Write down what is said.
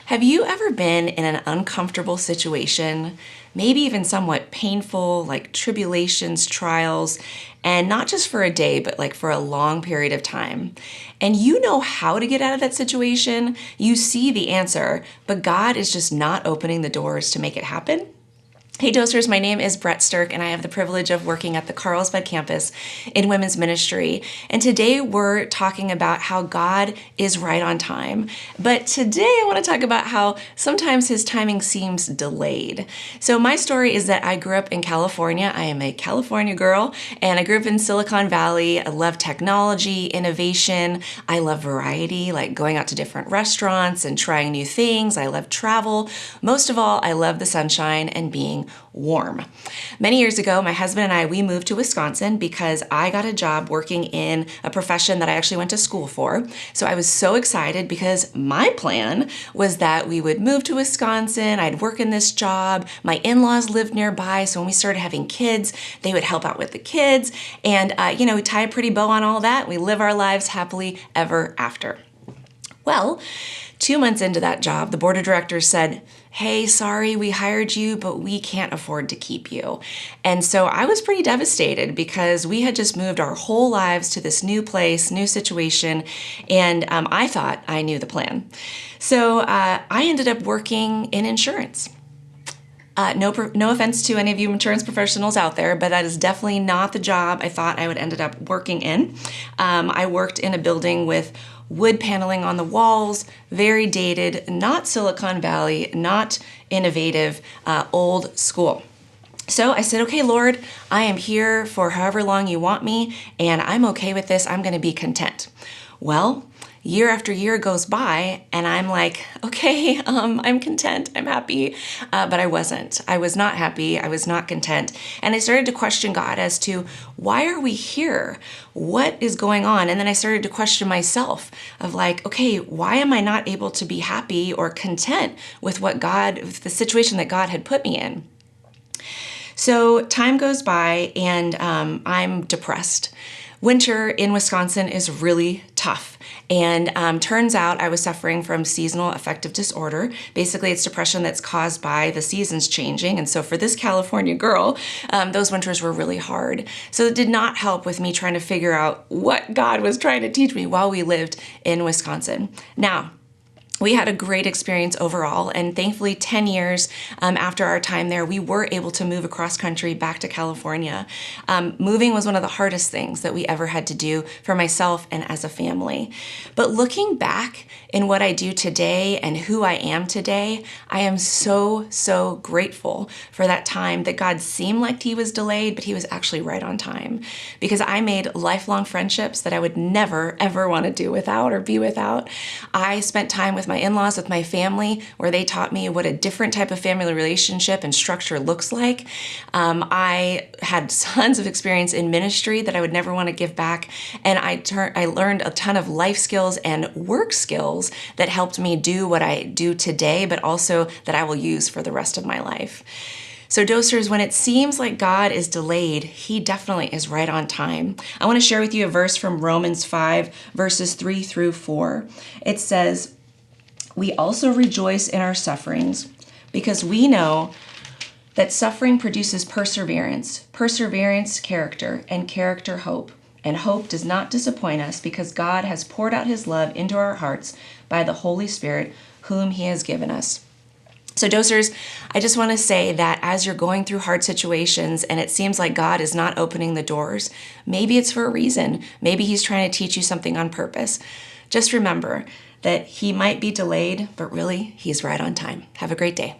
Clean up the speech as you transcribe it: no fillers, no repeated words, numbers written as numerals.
Have you ever been in an uncomfortable situation, maybe even somewhat painful, like tribulations, trials, and not just for a day, but like for a long period of time? And you know how to get out of that situation, you see the answer, but God is just not opening the doors to make it happen? Hey Dosers, my name is Brette Sterk and I have the privilege of working at the Carlsbad campus in women's ministry. And today we're talking about how God is right on time. But today I want to talk about how sometimes his timing seems delayed. So my story is that I grew up in California. I am a California girl and I grew up in Silicon Valley. I love technology, innovation. I love variety, like going out to different restaurants and trying new things. I love travel. Most of all, I love the sunshine and being warm. Many years ago, my husband and we moved to Wisconsin because I got a job working in a profession that I actually went to school for. So I was so excited because my plan was that we would move to Wisconsin. I'd work in this job. My in-laws lived nearby. So when we started having kids, they would help out with the kids. And, we tie a pretty bow on all that. We live our lives happily ever after. Well, 2 months into that job, the board of directors said, "Hey, sorry, we hired you, but we can't afford to keep you." And so I was pretty devastated because we had just moved our whole lives to this new place, new situation, and I thought I knew the plan. So I ended up working in insurance. No offense to any of you insurance professionals out there, but that is definitely not the job I thought I would end up working in. I worked in a building with wood paneling on the walls, very dated, not Silicon Valley, not innovative, old school. So I said, "Okay, Lord, I am here for however long you want me, and I'm okay with this. I'm going to be content." Well, year after year goes by and I'm like, okay, I'm content, I'm happy, but I wasn't. I was not happy, I was not content. And I started to question God as to why are we here? What is going on? And then I started to question myself of like, okay, why am I not able to be happy or content with the situation that God had put me in? So time goes by and I'm depressed. Winter in Wisconsin is really tough. And turns out I was suffering from seasonal affective disorder. Basically, it's depression that's caused by the seasons changing. And so for this California girl, those winters were really hard. So it did not help with me trying to figure out what God was trying to teach me while we lived in Wisconsin. Now, we had a great experience overall, and thankfully 10 years after our time there, we were able to move across country back to California. Moving was one of the hardest things that we ever had to do for myself and as a family. But looking back in what I do today and who I am today, I am so, so grateful for that time that God seemed like he was delayed, but he was actually right on time, because I made lifelong friendships that I would never, ever want to do without or be without. I spent time with my in-laws, with my family, where they taught me what a different type of family relationship and structure looks like. I had tons of experience in ministry that I would never want to give back. And I learned a ton of life skills and work skills that helped me do what I do today, but also that I will use for the rest of my life. So Dosers, when it seems like God is delayed, he definitely is right on time. I want to share with you a verse from Romans 5, verses 3 through 4. It says, "We also rejoice in our sufferings because we know that suffering produces perseverance, perseverance character, and character hope. And hope does not disappoint us because God has poured out his love into our hearts by the Holy Spirit, whom he has given us." So Dosers, I just want to say that as you're going through hard situations and it seems like God is not opening the doors, maybe it's for a reason. Maybe he's trying to teach you something on purpose. Just remember that he might be delayed, but really he's right on time. Have a great day.